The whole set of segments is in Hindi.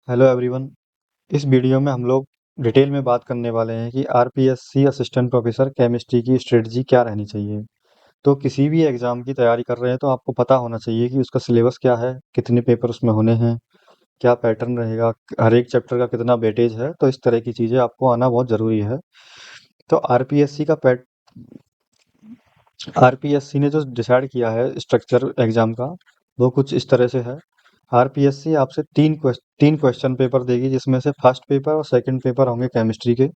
Hello everyone. इस वीडियो में हम लोग डिटेल में बात करने वाले हैं कि आरपीएससी असिस्टेंट प्रोफेसर केमिस्ट्री की स्ट्रेटजी क्या रहनी चाहिए। तो किसी भी एग्ज़ाम की तैयारी कर रहे हैं तो आपको पता होना चाहिए कि उसका सिलेबस क्या है, कितने पेपर उसमें होने हैं, क्या पैटर्न रहेगा, हर एक चैप्टर का कितना वेटेज है। तो इस तरह की चीज़ें आपको आना बहुत ज़रूरी है। तो आरपीएससी ने जो डिसाइड किया है स्ट्रक्चर एग्ज़ाम का, वो कुछ इस तरह से है। आरपीएससी आपसे तीन क्वेश्चन पेपर देगी, जिसमें से फर्स्ट पेपर और सेकंड पेपर होंगे केमिस्ट्री के।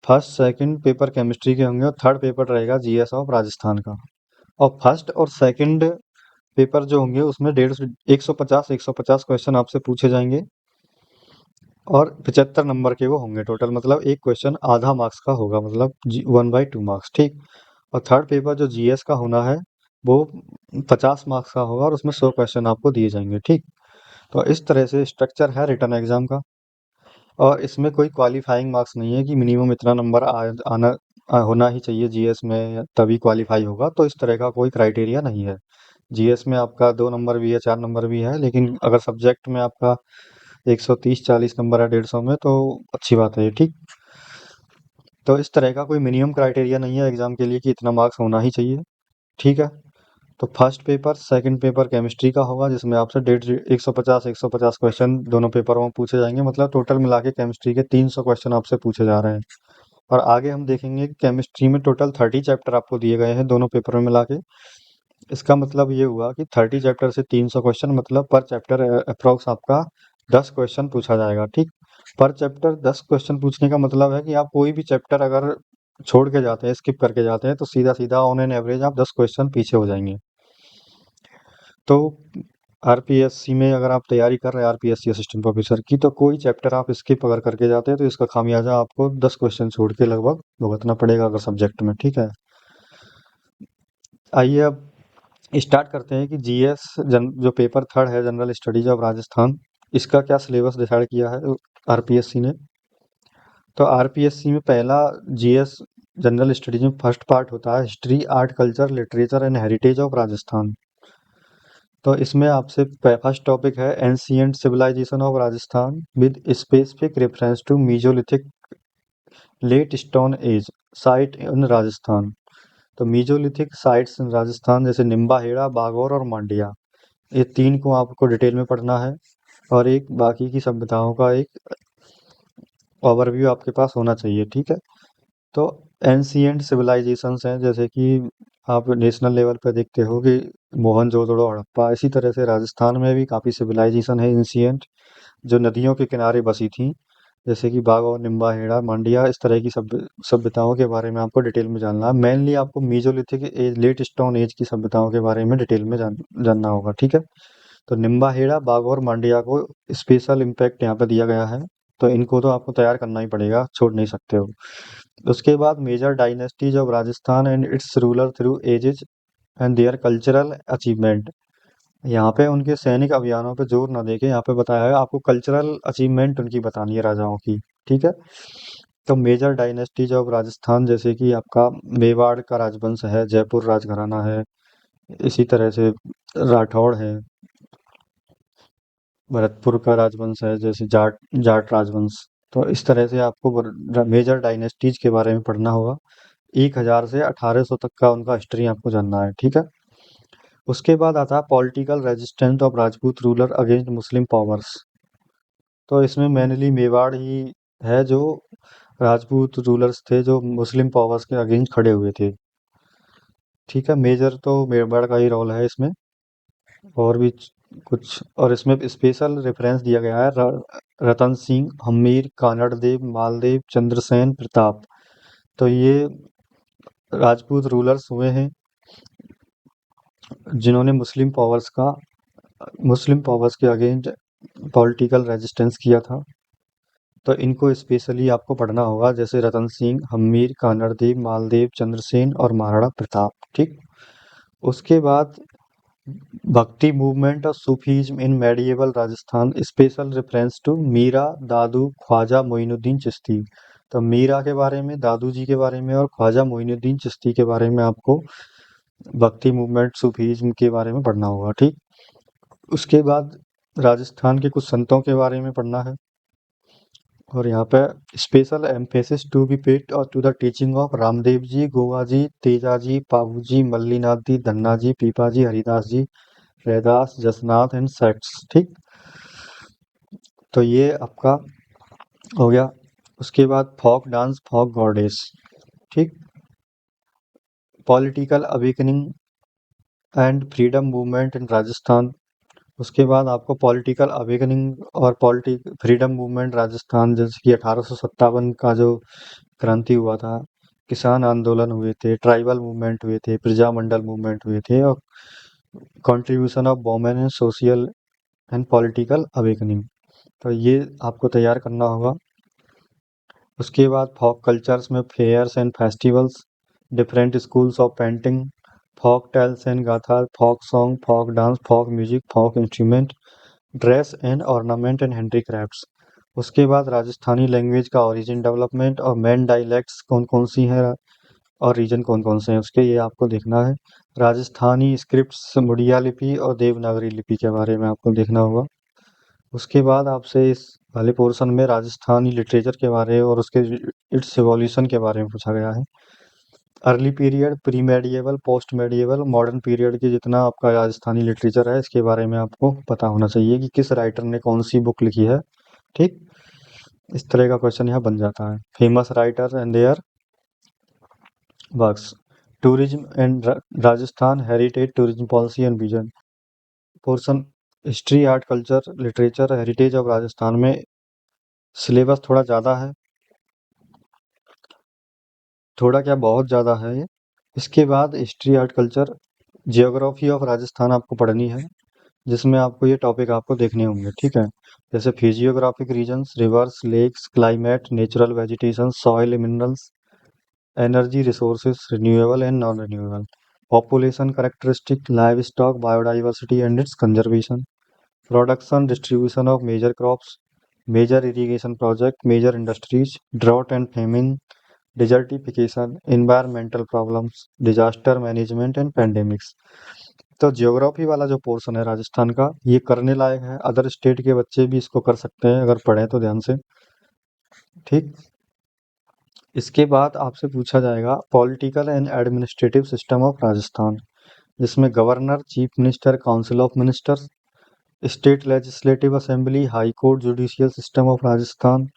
फर्स्ट सेकंड पेपर केमिस्ट्री के होंगे और थर्ड पेपर रहेगा जीएस ऑफ राजस्थान का। और फर्स्ट और सेकंड पेपर जो होंगे उसमें 150 क्वेश्चन आपसे पूछे जाएंगे और 75 नंबर के वो होंगे टोटल। मतलब एक क्वेश्चन आधा मार्क्स का होगा, मतलब 1/2 मार्क्स, ठीक। और थर्ड पेपर जो जीएस का होना है वो 50 मार्क्स का होगा और उसमें 100 क्वेश्चन आपको दिए जाएंगे, ठीक। तो इस तरह से स्ट्रक्चर है रिटर्न एग्जाम का। और इसमें कोई क्वालिफाइंग मार्क्स नहीं है कि मिनिमम इतना नंबर होना ही चाहिए जीएस में तभी क्वालिफाई होगा। तो इस तरह का कोई क्राइटेरिया नहीं है। जीएस में आपका 2 नंबर भी है, 4 नंबर भी है, लेकिन अगर सब्जेक्ट में आपका 130-40 नंबर है 150 में, तो अच्छी बात है ये, ठीक। तो इस तरह का कोई मिनिमम क्राइटेरिया नहीं है एग्जाम के लिए कि इतना मार्क्स होना ही चाहिए, ठीक है। तो first paper second paper chemistry का होगा, जिसमें आपसे 150 क्वेश्चन दोनों पेपरों में पूछे जाएंगे। मतलब टोटल मिला के केमिस्ट्री के 300 क्वेश्चन आपसे पूछे जा रहे हैं। और आगे हम देखेंगे कि केमिस्ट्री में टोटल 30 चैप्टर आपको दिए गए हैं दोनों पेपरों में मिला के। इसका मतलब ये हुआ कि 30 चैप्टर से 300 क्वेश्चन, मतलब पर चैप्टर अप्रोक्स आपका 10 क्वेश्चन पूछा जाएगा, ठीक। पर चैप्टर 10 क्वेश्चन पूछने का मतलब है कि आप कोई भी चैप्टर अगर छोड़ के जाते हैं, स्किप करके जाते हैं, तो सीधा सीधा ऑन एन एवरेज आप 10 क्वेश्चन पीछे हो जाएंगे। तो आरपीएससी में अगर आप तैयारी कर रहे हैं आरपीएससी असिस्टेंट प्रोफेसर की, तो कोई चैप्टर आप स्किप अगर करके जाते हैं तो इसका खामियाजा आपको 10 क्वेश्चन छोड़ के लगभग भुगतना पड़ेगा अगर सब्जेक्ट में, ठीक है। आइए अब स्टार्ट करते हैं कि जीएस जो पेपर थर्ड है जनरल स्टडीज ऑफ राजस्थान, इसका क्या सिलेबस डिसाइड किया है आरपीएससी ने। तो आरपीएससी में पहला जीएस जनरल स्टडीज में फर्स्ट पार्ट होता है history, art, culture, literature and heritage of Rajasthan. तो इसमें आपसे फर्स्ट टॉपिक है ancient civilisation of Rajasthan with specific reference to mesolithic late stone age site in Rajasthan. तो मीजोलिथिक साइट्स इन राजस्थान जैसे निम्बाहेड़ा, बागौर और मांडिया, ये तीन को आपको डिटेल में पढ़ना है। और एक बाकी की सभ्यताओं का एक ओवरव्यू आपके पास होना चाहिए, ठीक है। तो एंशियंट सिविलाइजेशंस हैं, जैसे कि आप नेशनल लेवल पे देखते हो कि मोहनजोदड़ो, हड़प्पा, इसी तरह से राजस्थान में भी काफ़ी सिविलाइजेशन है एंशियंट, जो नदियों के किनारे बसी थी, जैसे कि बागौर, निम्बाहेड़ा, मांडिया, इस तरह की सभ्यताओं के बारे में आपको डिटेल में जानना है। मेनली आपको mesolithic age, late stone age की सभ्यताओं के बारे में डिटेल में जानना होगा, ठीक है। तो निम्बाहेड़ा, बागौर, मांडिया को स्पेशल इम्पैक्ट यहाँ पे दिया गया है। तो इनको तो आपको तैयार करना ही पड़ेगा, छोड़ नहीं सकते हो। उसके बाद major dynasties of Rajasthan and its ruler through ages and their cultural achievement. यहाँ पे उनके सैनिक अभियानों पे जोर ना देके यहाँ पे बताया है आपको कल्चरल अचीवमेंट उनकी बतानी है राजाओं की, ठीक है। तो मेजर डायनेस्टीज ऑफ राजस्थान जैसे कि आपका मेवाड़ का राजवंश है, जयपुर राजघराना है, इसी तरह से राठौड़ है, भरतपुर का राजवंश है, जैसे जाट जाट राजवंश। तो इस तरह से आपको मेजर डायनेस्टीज के बारे में पढ़ना होगा। 1000 से 1800 तक का उनका हिस्ट्री आपको जानना है, ठीक है। उसके बाद आता है political resistance of Rajput ruler against Muslim powers. तो इसमें मेनली मेवाड़ ही है जो राजपूत रूलर्स थे जो मुस्लिम पावर्स के अगेंस्ट खड़े हुए थे, ठीक है। मेजर तो मेवाड़ का ही रोल है इसमें। और भी कुछ, और इसमें स्पेशल रेफरेंस दिया गया है रतन सिंह, हमीर, कानड़ देव, मालदेव, चंद्रसेन, प्रताप। तो ये राजपूत रूलर्स हुए हैं जिन्होंने मुस्लिम पावर्स के अगेंस्ट पॉलिटिकल रेजिस्टेंस किया था। तो इनको स्पेशली आपको पढ़ना होगा, जैसे रतन सिंह, हम्मीर, कानड़देव, मालदेव, चंद्रसेन और महाराणा प्रताप, ठीक। उसके बाद भक्ति मूवमेंट और Sufism in medieval Rajasthan, special reference to Meera, Dadu, Khwaja Moinuddin Chishti. तो मीरा के बारे में, दादू जी के बारे में और ख्वाजा मोइनुद्दीन चिश्ती के बारे में आपको भक्ति मूवमेंट सूफीज्म के बारे में पढ़ना होगा, ठीक। उसके बाद राजस्थान के कुछ संतों के बारे में पढ़ना है। और यहाँ पे special emphasis to be paid और to the teaching of Ramdev ji, Goga ji, Teja ji, Pabu ji, Mallinath ji, Dhanna ji, Pipa ji, Haridas ji, Raidas, Jasnath and saints. ठीक, तो ये आपका हो गया। उसके बाद फोक डांस, फोक गॉडेस। ठीक, political awakening and freedom movement in Rajasthan. उसके बाद आपको पॉलिटिकल अवेकनिंग और पॉलिटिक फ्रीडम मूवमेंट राजस्थान, जैसे कि 1857 का जो क्रांति हुआ था, किसान आंदोलन हुए थे, ट्राइबल मूवमेंट हुए थे, प्रजामंडल मूवमेंट हुए थे, और contribution of women in social and political awakening. तो ये आपको तैयार करना होगा। उसके बाद फोक कल्चर्स में fairs and festivals, different schools of painting, folk tales and gatha, folk song, folk dance, folk music, folk instrument, dress and ornament and handicrafts. उसके बाद राजस्थानी लैंग्वेज का ओरिजिन डेवलपमेंट और मेन डायलैक्ट्स कौन कौन सी हैं और रीजन कौन कौन से हैं उसके, ये आपको देखना है। राजस्थानी स्क्रिप्ट्स, मुड़िया लिपि और देवनागरी लिपि के बारे में आपको देखना होगा। उसके बाद आपसे इस वाले पोर्शन में राजस्थानी लिटरेचर के बारे और उसके इट्स एवोल्यूशन के बारे में पूछा गया है। Early period, pre medieval, post medieval, modern period की जितना आपका राजस्थानी लिटरेचर है, इसके बारे में आपको पता होना चाहिए कि किस राइटर ने कौन सी बुक लिखी है। ठीक, इस तरह का क्वेश्चन यहाँ बन जाता है। Famous writer and there works, tourism and Rajasthan, heritage, tourism policy and vision. Portion history, art, culture, literature, heritage of Rajasthan में सिलेबस थोड़ा ज़्यादा है, थोड़ा क्या बहुत ज़्यादा है ये। इसके बाद history, art, culture, geography of Rajasthan आपको पढ़नी है, जिसमें आपको ये टॉपिक आपको देखने होंगे। ठीक है, जैसे physiographic regions, rivers, lakes, climate, natural vegetation, soil minerals, energy resources, renewable and non renewable, population characteristic, live stock, biodiversity and its conservation, production distribution of major crops, major irrigation project, major industries, drought and famine, desertification, environmental problems, disaster management and pandemics. तो ज्योग्राफी वाला जो पोर्शन है राजस्थान का, ये करने लायक है, अदर स्टेट के बच्चे भी इसको कर सकते हैं अगर पढ़ें तो ध्यान से। ठीक, इसके बाद आपसे पूछा जाएगा political and administrative system of Rajasthan, जिसमें governor, chief minister, council of ministers, state legislative assembly, high court, judicial system of Rajasthan.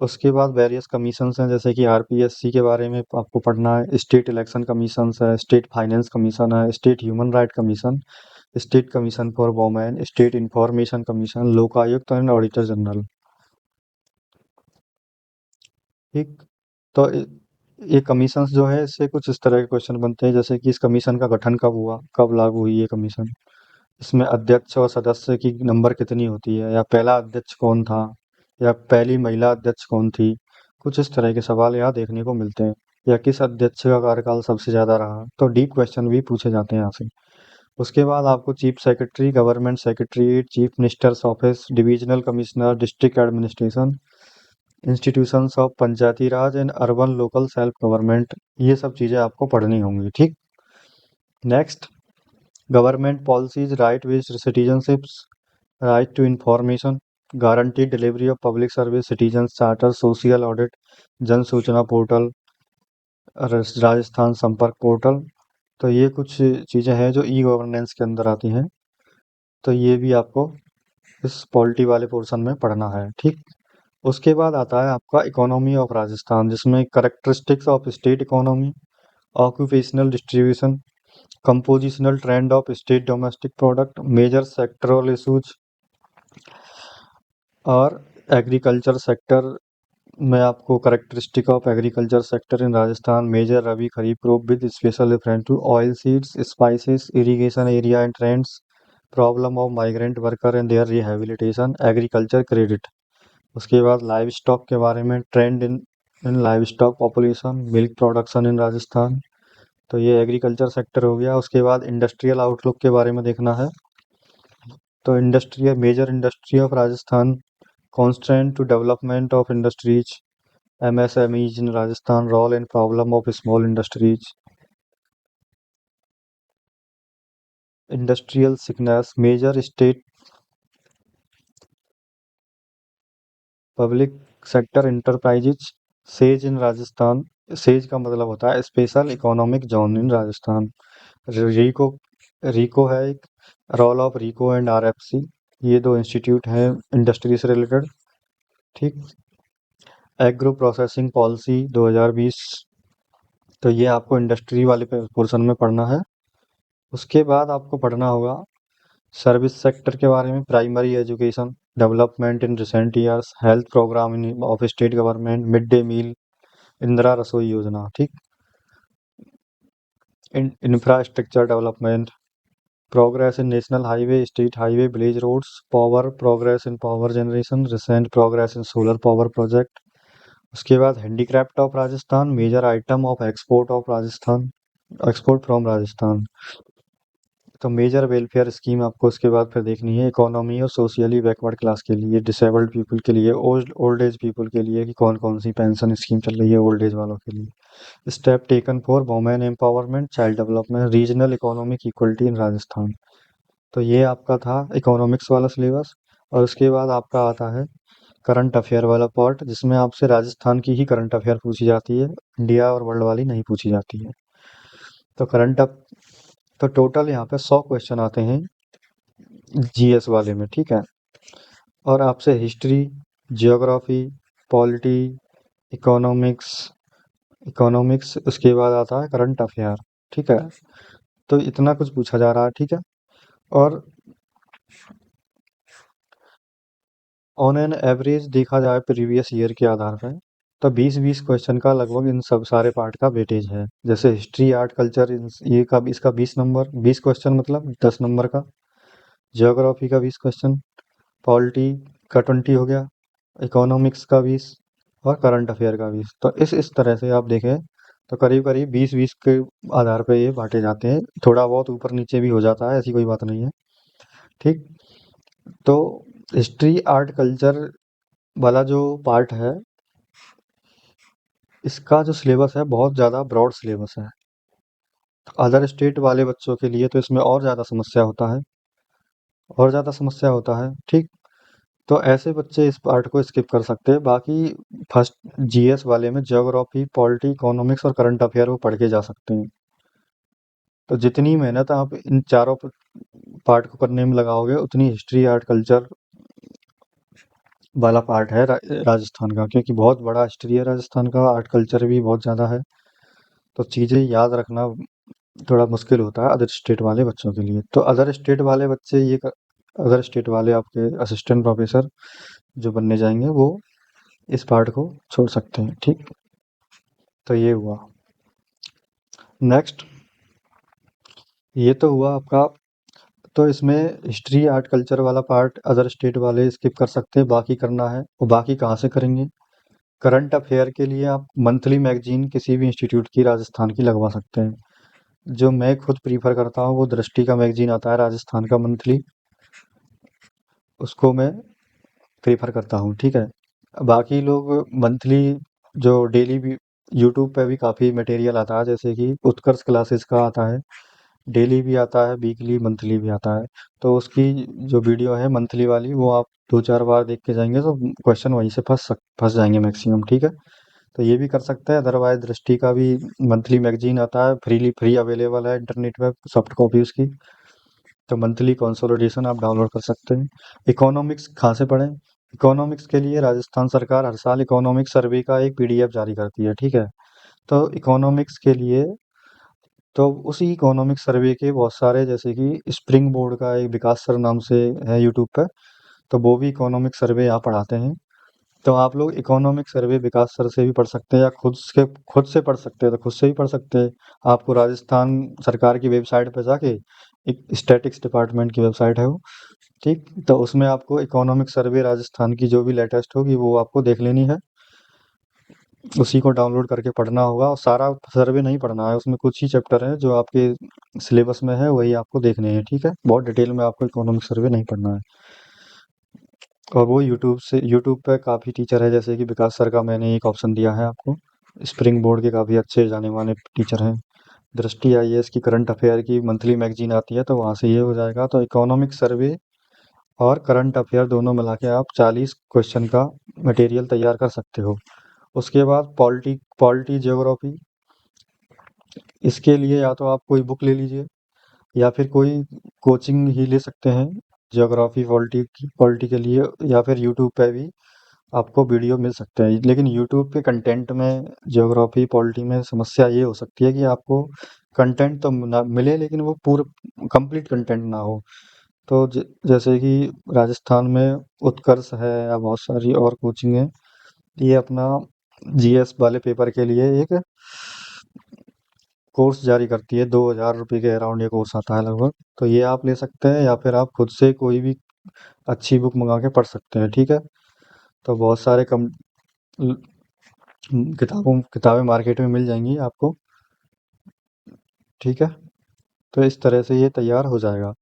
उसके बाद वेरियस कमीशंस हैं, जैसे कि आरपीएससी के बारे में आपको पढ़ना है, स्टेट इलेक्शन कमीशंस है, स्टेट फाइनेंस कमीशन है, state human right commission, state commission for women, state information commission, Lokayukta and auditor general. ठीक, तो ये कमीशंस जो है, इससे कुछ इस तरह के क्वेश्चन बनते हैं, जैसे कि इस कमीशन का गठन कब हुआ, कब लागू हुई ये कमीशन, इसमें अध्यक्ष और सदस्य की नंबर कितनी होती है, या पहला अध्यक्ष कौन था, या पहली महिला अध्यक्ष कौन थी। कुछ इस तरह के सवाल यहाँ देखने को मिलते हैं। या किस अध्यक्ष का कार्यकाल सबसे ज़्यादा रहा, तो डीप क्वेश्चन भी पूछे जाते हैं यहाँ से। उसके बाद आपको chief secretary, government secretary, chief minister's office, divisional commissioner, district administration, institutions of Panchayati Raj and urban local self government, ये सब चीज़ें आपको पढ़नी होंगी। ठीक, next, government policies, right viz citizenships, right to information, guaranteed delivery of public service, citizen charter, social audit, Jan Soochna portal, Rajasthan संपर्क पोर्टल। तो ये कुछ चीज़ें हैं जो ई गवर्नेंस के अंदर आती हैं, तो ये भी आपको इस पॉलिटी वाले पोर्शन में पढ़ना है। ठीक, उसके बाद आता है आपका इकोनॉमी ऑफ राजस्थान, जिसमें characteristics of state economy, occupational distribution, compositional trend of state domestic product, major sectoral issues, और एग्रीकल्चर सेक्टर में आपको characteristic of agriculture sector in Rajasthan, major rabi kharif crop with special reference to oil seeds, spices, irrigation area and trends, problem of migrant worker and their rehabilitation, agriculture credit. उसके बाद लाइव स्टॉक के बारे में, trend in in livestock population, milk production इन राजस्थान। तो ये एग्रीकल्चर सेक्टर हो गया। उसके बाद इंडस्ट्रियल आउटलुक के बारे में देखना है। तो industrial, major industry of Rajasthan, constant to development of industries, MSMEs in Rajasthan, role and problem of small industries, industrial sickness, major state public sector enterprises SEZ in Rajasthan. SEZ का मतलब होता है special economic zone in Rajasthan. RIICO RIICO है एक, role of RIICO and RFC, ये दो इंस्टीट्यूट हैं इंडस्ट्री से रिलेटेड। ठीक। एग्रो प्रोसेसिंग पॉलिसी 2020, तो ये आपको इंडस्ट्री वाले पोर्शन में पढ़ना है। उसके बाद आपको पढ़ना होगा सर्विस सेक्टर के बारे में, primary education development in recent years, health program in of state government, mid day meal, Indira Rasoi Yojana. ठीक। Infrastructure development, progress in national highway, state highway, village roads, power, progress in power generation, recent progress in solar power project. उसके बाद handicraft of Rajasthan, major item of export of Rajasthan, export from Rajasthan. तो मेजर वेलफेयर स्कीम आपको उसके बाद फिर देखनी है, इकोनॉमी और सोशली बैकवर्ड क्लास के लिए, डिसेबल्ड पीपल के लिए, ओल्ड एज पीपल के लिए कि कौन कौन सी पेंशन स्कीम चल रही है ओल्ड एज वालों के लिए। Step taken for women empowerment, child development, regional economic equality in Rajasthan. तो ये आपका था इकोनॉमिक्स वाला सिलेबस। और उसके बाद आपका आता है करंट अफेयर वाला पार्ट, जिसमें आपसे राजस्थान की ही करंट अफेयर पूछी जाती है, इंडिया और वर्ल्ड वाली नहीं पूछी जाती है। तो करंट अप तो टोटल यहाँ पे 100 क्वेश्चन आते हैं जीएस वाले में। ठीक है। और आपसे history, geography, polity, economics economics उसके बाद आता है करंट अफेयर। ठीक है। तो इतना कुछ पूछा जा रहा है। ठीक है। और ऑन एन एवरेज देखा जाए प्रीवियस ईयर के आधार पर, तो 20-20 क्वेश्चन का लगभग इन सब सारे पार्ट का वेटेज है। जैसे हिस्ट्री, आर्ट, कल्चर, ये का इसका 20 नंबर, 20 क्वेश्चन मतलब 10 नंबर का। जियोग्राफी का 20 क्वेश्चन, पॉलिटी का 20 हो गया, इकोनॉमिक्स का 20 और करंट अफेयर का 20। तो इस तरह से आप देखें तो करीब करीब 20-20 के आधार पे ये बांटे जाते हैं। थोड़ा बहुत ऊपर नीचे भी हो जाता है, ऐसी कोई बात नहीं है। ठीक। तो हिस्ट्री, आर्ट, कल्चर वाला जो पार्ट है, इसका जो सिलेबस है बहुत ज़्यादा ब्रॉड सिलेबस है। अदर स्टेट वाले बच्चों के लिए तो इसमें और ज़्यादा समस्या होता है, और ज़्यादा समस्या होता है। ठीक। तो ऐसे बच्चे इस पार्ट को स्किप कर सकते हैं। बाकी फर्स्ट जीएस वाले में ज्योग्राफी, पॉलिटी, इकोनॉमिक्स और करंट अफेयर वो पढ़ के जा सकते हैं। तो जितनी मेहनत आप इन चारों पार्ट को करने में लगाओगे, उतनी हिस्ट्री, आर्ट, कल्चर वाला पार्ट है राजस्थान का, क्योंकि बहुत बड़ा हिस्ट्री है राजस्थान का, आर्ट कल्चर भी बहुत ज़्यादा है। तो चीज़ें याद रखना थोड़ा मुश्किल होता है अदर स्टेट वाले बच्चों के लिए। तो अदर स्टेट वाले बच्चे अदर स्टेट वाले आपके असिस्टेंट प्रोफेसर जो बनने जाएंगे, वो इस पार्ट को छोड़ सकते हैं। ठीक। तो ये हुआ। नेक्स्ट, ये तो हुआ आपका। तो इसमें हिस्ट्री, आर्ट, कल्चर वाला पार्ट अदर स्टेट वाले स्किप कर सकते हैं, बाकी करना है। वो बाकी कहाँ से करेंगे? करंट अफेयर के लिए आप मंथली मैगजीन किसी भी इंस्टीट्यूट की राजस्थान की लगवा सकते हैं। जो मैं खुद प्रीफर करता हूँ वो दृष्टि का मैगजीन आता है राजस्थान का मंथली, उसको मैं प्रीफर करता हूँ। ठीक है। बाकी लोग मंथली जो डेली भी यूट्यूब पे भी काफ़ी मटेरियल आता है, जैसे कि उत्कर्ष क्लासेस का आता है, डेली भी आता है, वीकली, मंथली भी आता है। तो उसकी जो वीडियो है मंथली वाली, वो आप 2-4 बार देख के जाएंगे तो क्वेश्चन वहीं से फंस जाएंगे मैक्सिमम। ठीक है। तो ये भी कर सकते हैं। अदरवाइज दृष्टि का भी मंथली मैगजीन आता है, फ्री अवेलेबल है इंटरनेट पे, सॉफ्ट कॉपी उसकी। तो मंथली कंसोलिडेशन आप डाउनलोड कर सकते हैं। इकोनॉमिक्स कहाँ से पढ़ें? इकोनॉमिक्स के लिए राजस्थान सरकार हर साल इकोनॉमिक सर्वे का एक पीडीएफ जारी करती है। ठीक है। तो इकोनॉमिक्स के लिए तो उसी इकोनॉमिक सर्वे के बहुत सारे, जैसे कि स्प्रिंग बोर्ड का एक विकास सर नाम से है यूट्यूब पर, तो वो भी इकोनॉमिक सर्वे यहाँ पढ़ाते हैं। तो आप लोग इकोनॉमिक सर्वे विकास सर से भी पढ़ सकते हैं, या खुद से पढ़ सकते हैं तो खुद से भी पढ़ सकते हैं। आपको राजस्थान सरकार की वेबसाइट पर जाके, एक स्टैटिक्स डिपार्टमेंट की वेबसाइट है वो। ठीक। तो उसमें आपको इकोनॉमिक सर्वे राजस्थान की जो भी लेटेस्ट होगी वो आपको देख लेनी है, उसी को डाउनलोड करके पढ़ना होगा। और सारा सर्वे नहीं पढ़ना है, उसमें कुछ ही चैप्टर हैं जो आपके सिलेबस में है, वही आपको देखने हैं। ठीक है। बहुत डिटेल में आपको इकोनॉमिक सर्वे नहीं पढ़ना है। और वो यूट्यूब पे काफ़ी टीचर है, जैसे कि विकास सर का मैंने एक ऑप्शन दिया है आपको। स्प्रिंग बोर्ड के काफ़ी अच्छे जाने माने टीचर हैं। दृष्टि आईएएस की करंट अफेयर की मंथली मैगजीन आती है, तो वहाँ से ये हो जाएगा। तो इकोनॉमिक सर्वे और करंट अफेयर दोनों मिला के आप 40 क्वेश्चन का मटेरियल तैयार कर सकते हो। उसके बाद पॉलिटी पॉलिटी ज्योग्राफी, इसके लिए या तो आप कोई बुक ले लीजिए या फिर कोई कोचिंग ही ले सकते हैं ज्योग्राफी पॉलिटी के लिए, या फिर यूट्यूब पे भी आपको वीडियो मिल सकते हैं। लेकिन यूट्यूब के कंटेंट में ज्योग्राफी पॉलिटी में समस्या ये हो सकती है कि आपको कंटेंट तो ना मिले लेकिन वो पूरा कंप्लीट कंटेंट ना हो। तो जैसे कि राजस्थान में उत्कर्ष है या बहुत सारी और कोचिंग है, ये अपना जीएस वाले पेपर के लिए एक कोर्स जारी करती है। 2,000 रुपये के अराउंड ये कोर्स आता है लगभग। तो ये आप ले सकते हैं या फिर आप खुद से कोई भी अच्छी बुक मंगा के पढ़ सकते हैं, ठीक है। तो बहुत सारे ल- किताबें मार्केट में मिल जाएंगी आपको, ठीक है। तो इस तरह से ये तैयार हो जाएगा।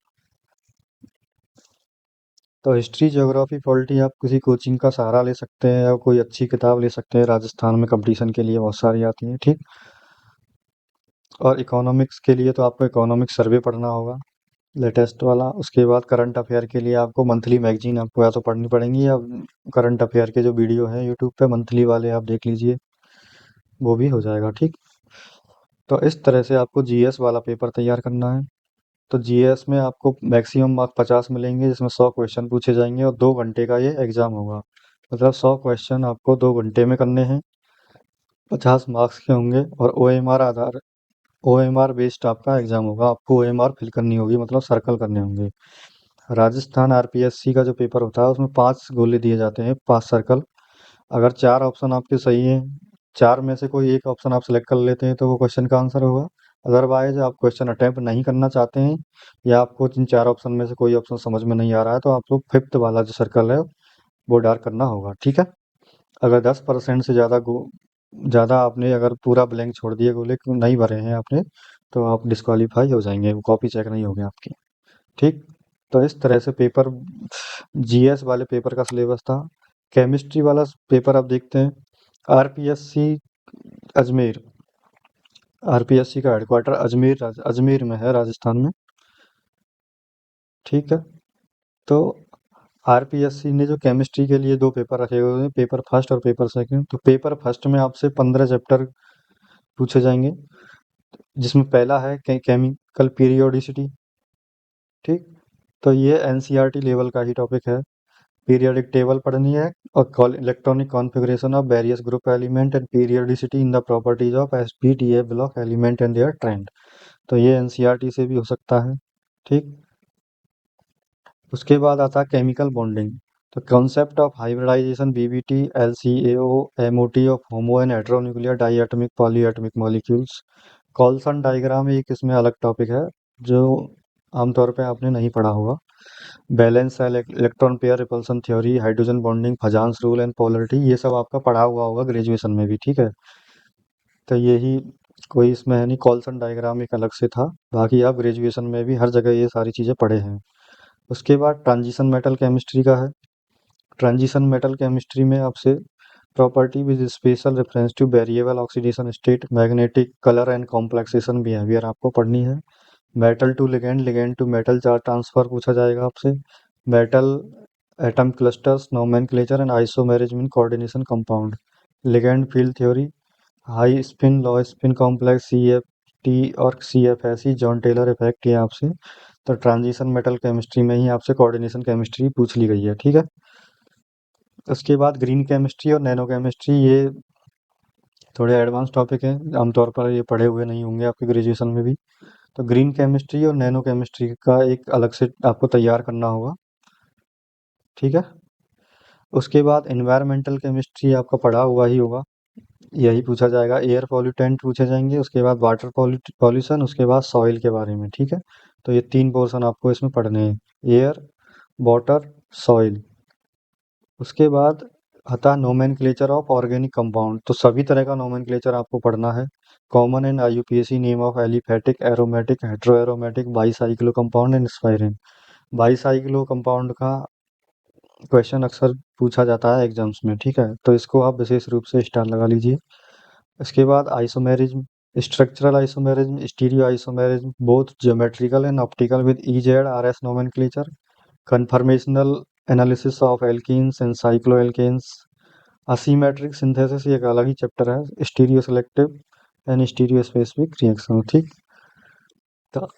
तो हिस्ट्री ज्योग्राफी पॉलिटी आप किसी कोचिंग का सहारा ले सकते हैं या कोई अच्छी किताब ले सकते हैं, राजस्थान में कंपटीशन के लिए बहुत सारी आती हैं, ठीक। और इकोनॉमिक्स के लिए तो आपको इकोनॉमिक सर्वे पढ़ना होगा, लेटेस्ट वाला। उसके बाद करंट अफेयर के लिए आपको मंथली मैगजीन आपको या तो पढ़नी पड़ेंगी, या करंट अफेयर के जो वीडियो हैं यूट्यूब पे मंथली वाले आप देख लीजिए, वो भी हो जाएगा, ठीक। तो इस तरह से आपको जीएस वाला पेपर तैयार करना है। तो जीएस में आपको मैक्सिमम मार्क 50 मिलेंगे, जिसमें 100 क्वेश्चन पूछे जाएंगे और 2 घंटे का ये एग्जाम होगा। मतलब 100 क्वेश्चन आपको 2 घंटे में करने हैं, 50 मार्क्स के होंगे, और ओएमआर बेस्ड आपका एग्जाम होगा। आपको ओएमआर फिल करनी होगी, मतलब सर्कल करने होंगे। राजस्थान आरपीएससी का जो पेपर होता है उसमें 5 गोले दिए जाते हैं, 5 सर्कल। अगर 4 ऑप्शन आपके सही हैं, 4 में से कोई एक ऑप्शन आप सेलेक्ट कर लेते हैं तो वो क्वेश्चन का आंसर होगा। अदरवाइज आप क्वेश्चन अटेम्प्ट नहीं करना चाहते हैं या आपको इन 4 ऑप्शन में से कोई ऑप्शन समझ में नहीं आ रहा है, तो आपको फिफ्थ वाला जो सर्कल है वो डार्क करना होगा, ठीक है। अगर 10% से ज़्यादा आपने अगर पूरा ब्लैंक छोड़ दिए, गोले नहीं भरे हैं आपने, तो आप डिस्क्वालीफाई हो जाएंगे, वो कॉपी चेक नहीं होगी आपकी, ठीक। तो इस तरह से पेपर जीएस वाले पेपर का सिलेबस था। केमिस्ट्री वाला पेपर आप देखते हैं। आरपीएससी अजमेर आरपीएससी का हेडक्वार्टर अजमेर में है, राजस्थान में, ठीक है। तो आरपीएससी ने जो केमिस्ट्री के लिए 2 पेपर रखे हुए हैं, पेपर फर्स्ट और पेपर सेकंड। तो पेपर फर्स्ट में आपसे 15 चैप्टर पूछे जाएंगे, जिसमें पहला है केमिकल पीरियोडिसिटी, ठीक। तो ये एनसीईआरटी लेवल का ही टॉपिक है। पीरियोडिक टेबल पढ़नी है और electronic configuration of various group element and periodicity in the properties of SPDF block element and their trend. तो ये एनसीईआरटी से भी हो सकता है, ठीक। उसके बाद आता है केमिकल बॉन्डिंग। तो concept of hybridization VBT LCAO MOT of homo and heteronuclear diatomic polyatomic molecules. Coulson diagram एक इसमें अलग टॉपिक है जो आमतौर पे आपने नहीं पढ़ा होगा। Balance electron pair repulsion theory, hydrogen bonding, फजान्स rule and polarity, ये सब आपका पढ़ा हुआ होगा ग्रेजुएशन में भी, ठीक है। तो यही कोई इसमें है नहीं, कॉल्सन डायग्राम एक अलग से था। बाकी आप ग्रेजुएशन में भी हर जगह ये सारी चीज़ें पढ़े हैं। उसके बाद ट्रांजिशन मेटल केमिस्ट्री का है। ट्रांजिशन मेटल केमिस्ट्री में आपसे property with special reference to variable oxidation state, magnetic colour and complexation behaviour आपको पढ़नी है। Metal to ligand, ligand to metal charge transfer पूछा जाएगा आपसे। Metal atom clusters nomenclature and isomerism in coordination compound. Ligand field theory, high spin low spin complex, CFT और सीएफएसई, जॉन टेलर इफेक्ट, ये आपसे तो ट्रांजिशन मेटल केमिस्ट्री में ही आपसे कोऑर्डिनेशन केमिस्ट्री पूछ ली गई है, ठीक है। उसके बाद ग्रीन केमिस्ट्री और नैनो केमिस्ट्री, ये थोड़े एडवांस टॉपिक हैं, आमतौर पर ये पढ़े हुए नहीं होंगे आपके ग्रेजुएशन में भी। तो ग्रीन केमिस्ट्री और नैनो केमिस्ट्री का एक अलग से आपको तैयार करना होगा, ठीक है। उसके बाद एनवायरमेंटल केमिस्ट्री आपका पढ़ा हुआ ही होगा, यही पूछा जाएगा। एयर पॉल्यूटेंट पूछे जाएंगे, उसके बाद वाटर पॉल्यूशन, उसके बाद सॉइल के बारे में, ठीक है। तो ये 3 पोर्शन आपको इसमें पढ़ने हैं, एयर, वाटर, सॉइल। उसके बाद आता है नोमेनक्लेचर ऑफ ऑर्गेनिक कंपाउंड। तो सभी तरह का नोमेनक्लेचर आपको पढ़ना है। Common and IUPAC name of aliphatic, aromatic, hetero aromatic, bicyclo compound and spiran. Bicyclo compound का क्वेश्चन अक्सर पूछा जाता है एग्जाम्स में, ठीक है। तो इसको आप विशेष रूप से स्टार लगा लीजिए। इसके बाद isomerism, structural isomerism, stereo isomerism, both geometrical and optical with EZ RS nomenclature, conformational analysis of alkenes and cycloalkenes, asymmetric synthesis एक अलग ही चैप्टर है, stereo selective and stereo specific reaction. ठीक, तो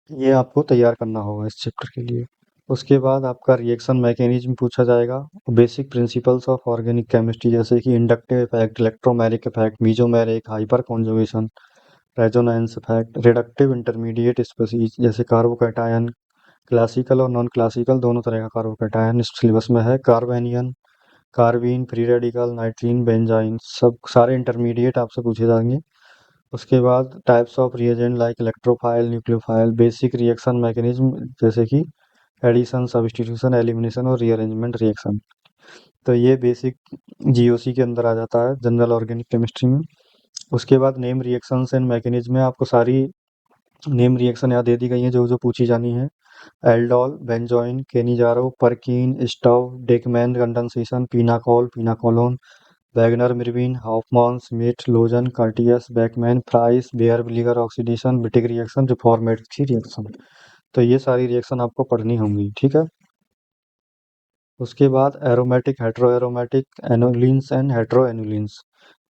ये आपको तैयार करना होगा इस चैप्टर के लिए। उसके बाद आपका रिएक्शन मैकेनिज्म पूछा जाएगा, basic principles of organic chemistry, जैसे कि inductive effect, electromeric effect, mesomeric, hyper conjugation, resonance effect, reactive intermediate species जैसे कार्बोकैटायन, क्लासिकल और नॉन क्लासिकल दोनों तरह का कार्बोकैटायन इस सिलेबस में है, carbanion, carbene, free radical, nitrene, benzyne, सब सारे इंटरमीडिएट आपसे पूछे जाएंगे। उसके बाद types of reagent like electrophile, nucleophile, basic reaction mechanism जैसे कि एडिशन, सब्स्टिट्यूशन, एलिमिनेशन और रीअरेंजमेंट रिएक्शन। तो ये बेसिक जीओसी के अंदर आ जाता है, जनरल ऑर्गेनिक केमिस्ट्री में। उसके बाद नेम रिएक्शंस एंड मैकेनिज्म में आपको सारी नेम रिएक्शन यहाँ दे दी गई हैं जो जो पूछी जानी है। Aldol, benzoin, Cannizzaro, Perkin, Stobbe, Dieckmann condensation, pinacol, pinacolone, Wagner, Meerwein, Hofmann, Schmidt, Lossen, Curtius, Beckmann, Price, Baeyer Villiger oxidation, Wittig reaction, Reformatsky reaction. तो ये सारी रिएक्शन आपको पढ़नी होंगी, ठीक है। उसके बाद aromatic, hetero aromatic, annulenes and hetero annulenes,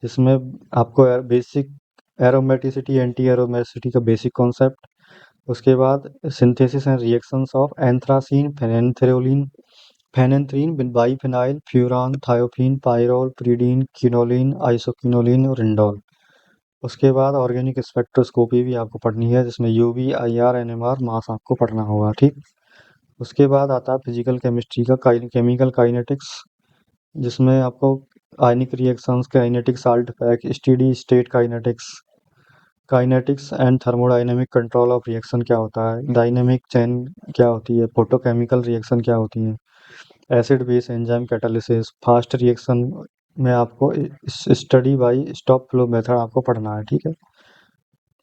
जिसमें आपको बेसिक एरोमेटिसिटी, एंटी एरोमेटिसिटी का बेसिक कॉन्सेप्ट। उसके बाद synthesis and reactions of anthracene, phenanthroline, phenanthrene, biphenyl, furan, thiophene, pyrrole, pyridine, quinoline, isoquinoline और इंडोल। उसके बाद ऑर्गेनिक स्पेक्ट्रोस्कोपी भी आपको पढ़नी है, जिसमें यूवी, आईआर, एनएमआर, मास आपको पढ़ना होगा, ठीक। उसके बाद आता है फिजिकल केमिस्ट्री का केमिकल काइनेटिक्स, जिसमें आपको ionic reactions, kinetic salt effect, steady state kinetics, kinetics and thermodynamic control of reaction क्या होता है, डायनेमिक चेन क्या होती है, फोटोकेमिकल रिएक्शन क्या होती है, acid base enzyme catalysis, fast reaction में आपको study bye stop flow method आपको पढ़ना है, ठीक है।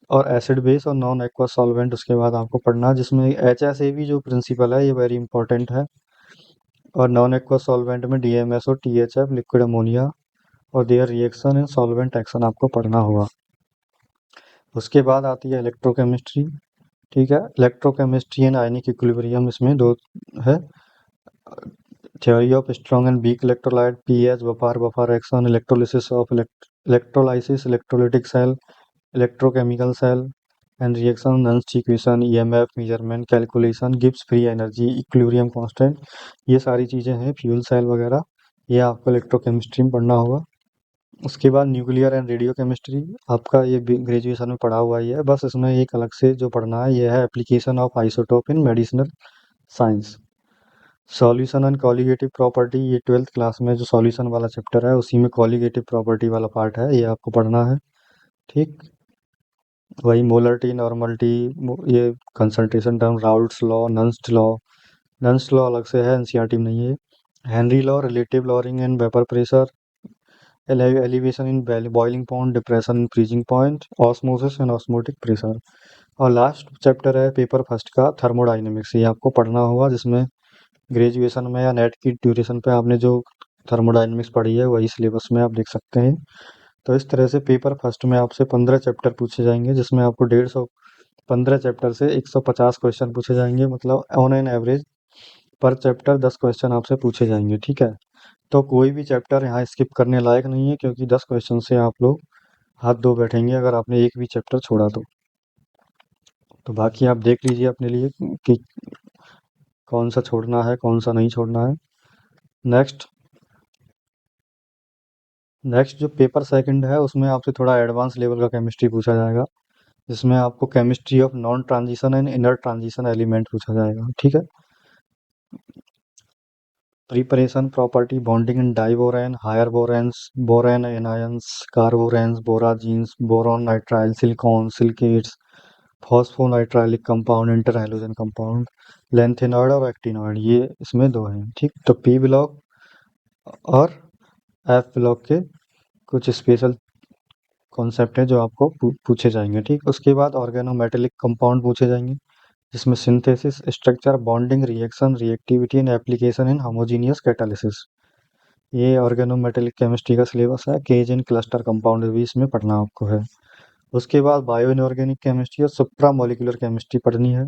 और एसिड बेस और नॉन एक्वा सॉल्वेंट उसके बाद आपको पढ़ना है, जिसमें HSAB जो प्रिंसिपल है ये वेरी इंपॉर्टेंट है। और नॉन एक्वा सॉल्वेंट में DMSO, THF, लिक्विड अमोनिया और their reaction and solvent action आपको पढ़ना होगा। उसके बाद आती है इलेक्ट्रोकेमिस्ट्री, ठीक है। इलेक्ट्रोकेमिस्ट्री एंड आयनिक इक्विलिब्रियम, इसमें दो है, theory of strong and weak electrolyte, pH, buffer buffer action, electrolysis of electrolysis, electrolytic cell, electrochemical cell and reaction, नंस equation, EMF measurement, calculation, Gibbs free energy, equilibrium constant, ये सारी चीज़ें हैं, फ्यूल सेल वगैरह, ये आपको इलेक्ट्रोकेमिस्ट्री में पढ़ना होगा। उसके बाद न्यूक्लियर एंड रेडियो केमिस्ट्री आपका ये ग्रेजुएशन में पढ़ा हुआ ही है, बस इसमें एक अलग से जो पढ़ना है ये है application of isotope in medicinal science. Solution and colligative property, ये 12th क्लास में जो सॉल्यूशन वाला चैप्टर है उसी में कॉलिगेटिव प्रॉपर्टी वाला पार्ट है, ये आपको पढ़ना है, ठीक। वही मोलरिटी, नॉर्मलिटी, ये concentration term, Raoult's law, Nernst law, Nernst law अलग से है, एनसीईआरटी में नहीं है। Henry law, relative lowering and vapour pressure, elevation in boiling point, depression in freezing point, osmosis and osmotic pressure. और लास्ट चैप्टर है पेपर फर्स्ट का, थर्मोडाइनमिक्स, ये आपको पढ़ना होगा, जिसमें ग्रेजुएशन में या नेट की ड्यूरेशन पे आपने जो थर्मोडाइनमिक्स पढ़ी है वही सिलेबस में आप देख सकते हैं। तो इस तरह से पेपर फर्स्ट में आपसे 15 चैप्टर पूछे जाएंगे, जिसमें आपको 150, 15 चैप्टर से 150 क्वेश्चन पूछे जाएंगे, मतलब ऑन एन एवरेज पर चैप्टर 10 क्वेश्चन आपसे पूछे जाएंगे, ठीक है। तो कोई भी चैप्टर यहाँ स्किप करने लायक नहीं है, क्योंकि 10 क्वेश्चन से आप लोग हाथ धो बैठेंगे अगर आपने एक भी चैप्टर छोड़ा तो बाकी आप देख लीजिए अपने लिए कि कौन सा छोड़ना है, कौन सा नहीं छोड़ना है। नेक्स्ट नेक्स्ट जो पेपर सेकंड है उसमें आपसे थोड़ा एडवांस लेवल का केमिस्ट्री पूछा जाएगा, जिसमें आपको chemistry of non transition and inner transition element पूछा जाएगा, ठीक है। Preparation, property, bonding in diborane, higher boranes, borane anions, carboranes, borazines, boron nitrile, silicon, silicates, phosphonitrilic compound, inter halogen compound, lanthanoid और एक्टिनॉइड, ये इसमें दो हैं, ठीक। तो पी ब्लॉक और एफ ब्लॉक के कुछ स्पेशल कॉन्सेप्ट है जो आपको पूछे जाएंगे, ठीक। उसके बाद ऑर्गेनोमेटेलिक कंपाउंड पूछे जाएंगे, जिसमें synthesis, structure, bonding, reaction, reactivity and application in homogeneous catalysis, ये ऑर्गेनोमेटेलिक केमिस्ट्री का सिलेबस है। केज इन क्लस्टर कंपाउंड भी इसमें पढ़ना आपको है। उसके बाद बायो इनऑर्गेनिक केमिस्ट्री और सुप्रा मॉलिक्यूलर केमिस्ट्री पढ़नी है।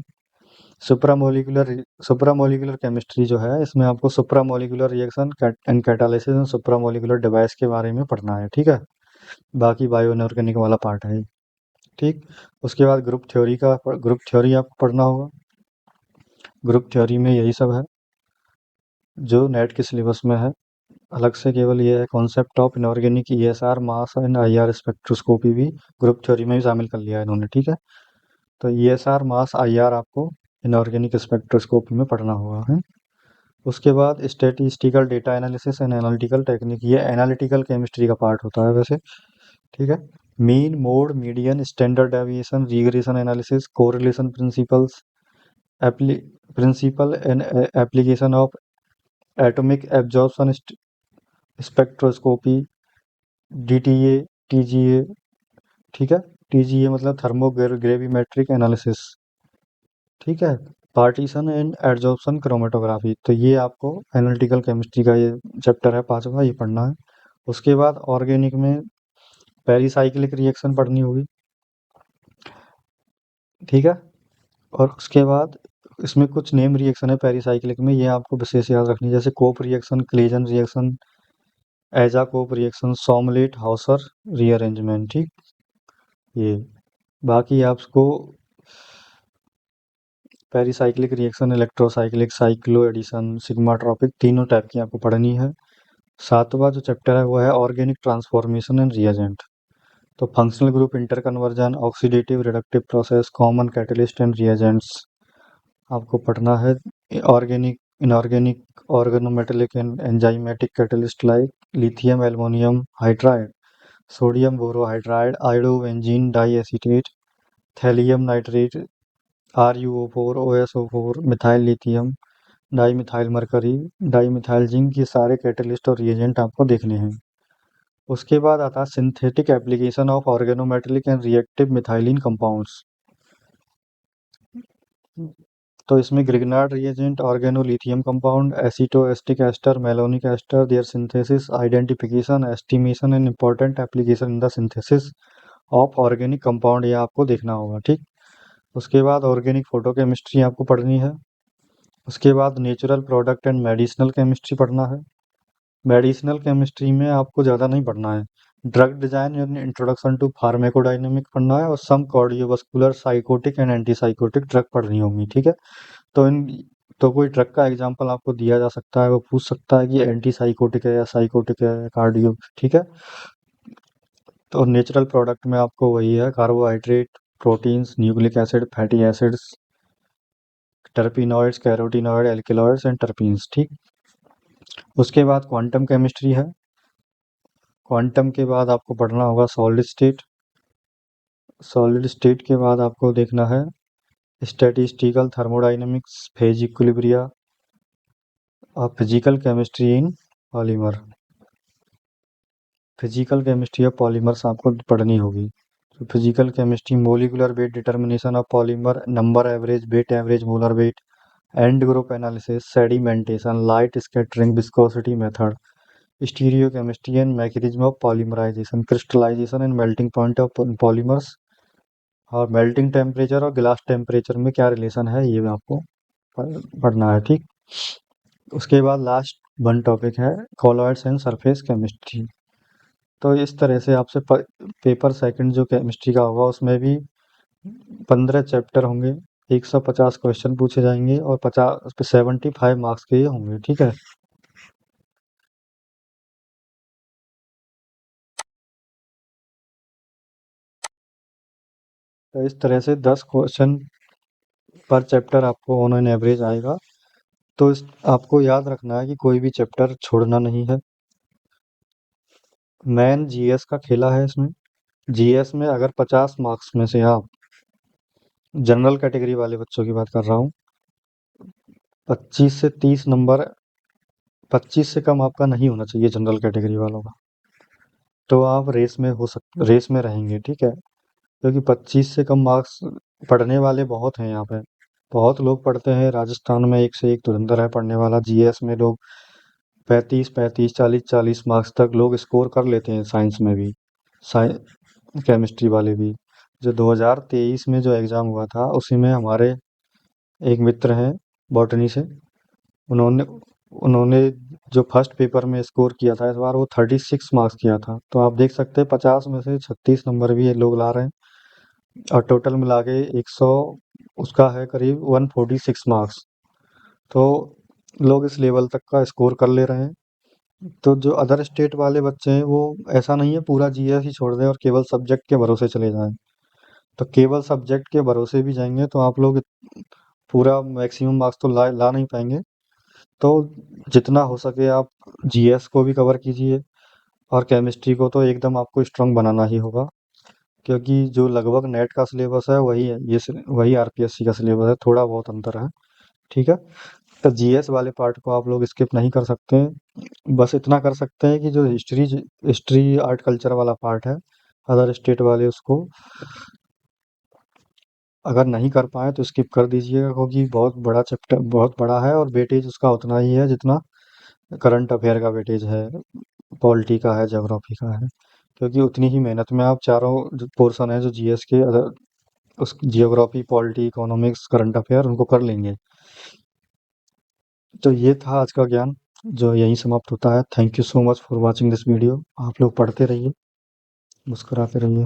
सुप्रामोलिकुलर सुप्रामोलिकुलर केमिस्ट्री जो है, इसमें आपको supramolecular reaction and catalysis and supramolecular device के बारे में पढ़ना है, ठीक है। बाकी बायो इनऑर्गेनिक वाला पार्ट है, ठीक। उसके बाद ग्रुप थ्योरी आपको पढ़ना होगा। ग्रुप थ्योरी में यही सब है जो नेट के सिलेबस में है। अलग से केवल ये है concept of inorganic ESR mass and IR spectroscopy भी ग्रुप थ्योरी में भी शामिल कर लिया है इन्होंने, ठीक है। तो ईएसआर मास आईआर आपको इनऑर्गेनिक स्पेक्ट्रोस्कोपी में पढ़ना होगा है। उसके बाद statistical data analysis and analytical technique, ये एनालिटिकल केमिस्ट्री का पार्ट होता है वैसे, ठीक है। Mean mode median standard deviation regression analysis correlation principles principle and application of atomic absorption spectroscopy DTA TGA, ठीक है। टीजीए मतलब थर्मोग्रेविमेट्रिक एनालिसिस, ठीक है। पार्टीशन एंड एडजॉर्प्शन क्रोमेटोग्राफी, तो ये आपको एनालिटिकल केमिस्ट्री का ये चैप्टर है 5वां, ये पढ़ना है। उसके बाद ऑर्गेनिक में पेरिसाइक्लिक रिएक्शन पढ़नी होगी, ठीक है। और उसके बाद इसमें कुछ नेम रिएक्शन है पेरिसाइक्लिक में, ये आपको विशेष याद रखनी है, जैसे कोप reaction, Claisen reaction, aza Cope reaction, Sommelet Hauser rearrangement, ठीक। ये बाकी आपको pericyclic reaction, electrocyclic, cycloaddition, sigmatropic, तीनों टाइप की आपको पढ़नी है। 7वां जो चैप्टर है वो है ऑर्गेनिक ट्रांसफॉर्मेशन एंड रिएजेंट, तो functional group interconversion oxidative reductive process common catalyst and reagents आपको पढ़ना है। Organic inorganic organometallic and enzymatic catalyst like lithium aluminium hydride, sodium borohydride, iodobenzene diacetate, thallium nitrate, RuO4 OSO4 methyl lithium dimethyl mercury dimethyl zinc, ये सारे कैटलिस्ट और रिएजेंट आपको देखने हैं। उसके बाद आता है synthetic application of organometallic and reactive methylene compounds, तो इसमें Grignard reagent, organolithium compound, acetoacetic ester, malonic ester, their synthesis, identification, estimation and important application in the synthesis of organic compound, ये आपको देखना होगा, ठीक। उसके बाद ऑर्गेनिक फोटोकेमिस्ट्री आपको पढ़नी है। उसके बाद natural product and medicinal chemistry पढ़ना है। मेडिसिनल केमिस्ट्री में आपको ज़्यादा नहीं पढ़ना है, drug design and introduction to pharmacodynamic पढ़ना है, और some cardiovascular psychotic and antipsychotic drug पढ़नी होगी, ठीक है। तो इन तो कोई ड्रग का एग्जांपल आपको दिया जा सकता है, वो पूछ सकता है कि एंटी साइकोटिक है या साइकोटिक है या कार्डियो, ठीक है। तो नेचुरल प्रोडक्ट में आपको वही है carbohydrate, proteins, nucleic acid, fatty acids, terpenoids, carotenoid, alkaloids and terpenes, ठीक। उसके बाद क्वांटम केमिस्ट्री है। क्वांटम के बाद आपको पढ़ना होगा सॉलिड स्टेट। सॉलिड स्टेट के बाद आपको देखना है स्टैटिस्टिकल थर्मोडायनेमिक्स, फेज इक्विलिब्रिया और physical chemistry in polymer. Physical chemistry of polymers आपको पढ़नी होगी। तो physical chemistry molecular weight determination of polymer, number average molar weight, and group analysis, sedimentation, light scattering, viscosity method, stereochemistry and mechanism of polymerization, crystallization and melting point of polymers, और मेल्टिंग टेम्परेचर और ग्लास टेम्परेचर में क्या रिलेशन है, ये आपको पढ़ना है, ठीक। उसके बाद लास्ट वन टॉपिक है कॉलॉइड्स एंड सरफेस केमिस्ट्री। तो इस तरह से आपसे पेपर सेकंड जो केमिस्ट्री का होगा उसमें भी 15 चैप्टर होंगे, 150 क्वेश्चन पूछे जाएंगे और 75 मार्क्स के होंगे, ठीक है। तो इस तरह से 10 क्वेश्चन पर चैप्टर आपको ऑन एन एवरेज आएगा। तो आपको याद रखना है कि कोई भी चैप्टर छोड़ना नहीं है। मैन जीएस का खेला है इसमें। जीएस में अगर 50 मार्क्स में से आप, जनरल कैटेगरी वाले बच्चों की बात कर रहा हूँ, 25 से 30 नंबर, 25 से कम आपका नहीं होना चाहिए जनरल कैटेगरी वालों का, तो आप रेस में रहेंगे, ठीक है। क्योंकि 25 से कम मार्क्स पढ़ने वाले बहुत हैं यहाँ पे, बहुत लोग पढ़ते हैं। राजस्थान में एक से एक धुरंधर है पढ़ने वाला। जीएस में लोग 35 40 मार्क्स तक लोग स्कोर कर लेते हैं, साइंस में भी, केमिस्ट्री वाले भी। जो 2023 में जो एग्ज़ाम हुआ था उसी में हमारे एक मित्र हैं बॉटनी से, उन्होंने उन्होंने जो फर्स्ट पेपर में स्कोर किया था इस बार, वो 36 मार्क्स किया था। तो आप देख सकते हैं 50 में से 36 नंबर भी ये लोग ला रहे हैं, और टोटल मिला के 100, उसका है करीब 146 मार्क्स। तो लोग इस लेवल तक का स्कोर कर ले रहे हैं। तो जो अदर स्टेट वाले बच्चे हैं वो ऐसा नहीं है पूरा जीएस ही छोड़ दें और केवल सब्जेक्ट के भरोसे चले जाएं। तो केवल सब्जेक्ट के भरोसे भी जाएंगे तो आप लोग पूरा मैक्सिमम मार्क्स तो ला ला नहीं पाएंगे। तो जितना हो सके आप जीएस को भी कवर कीजिए, और केमिस्ट्री को तो एकदम आपको स्ट्रांग बनाना ही होगा, क्योंकि जो लगभग नेट का सिलेबस है वही है, वही आरपीएससी का सिलेबस है, थोड़ा बहुत अंतर है। ठीक है। तो जीएस वाले पार्ट को आप लोग स्किप नहीं कर सकते हैं। बस इतना कर सकते हैं कि जो हिस्ट्री हिस्ट्री आर्ट कल्चर वाला पार्ट है, अदर स्टेट वाले उसको अगर नहीं कर पाए तो स्किप कर दीजिएगा, क्योंकि बहुत बड़ा चैप्टर, बहुत बड़ा है, और वेटेज उसका उतना ही है जितना करंट अफेयर का वेटेज है, पॉलिटी का है, ज्योग्राफी का है। क्योंकि उतनी ही मेहनत में आप चारों जो पोर्शन है जो जीएस के, अदर उस geography, polity, economics, current affair उनको कर लेंगे। तो ये था आज का ज्ञान, जो यहीं समाप्त होता है। Thank you so much for watching this video. आप लोग पढ़ते रहिए, मुस्कुराते रहिए।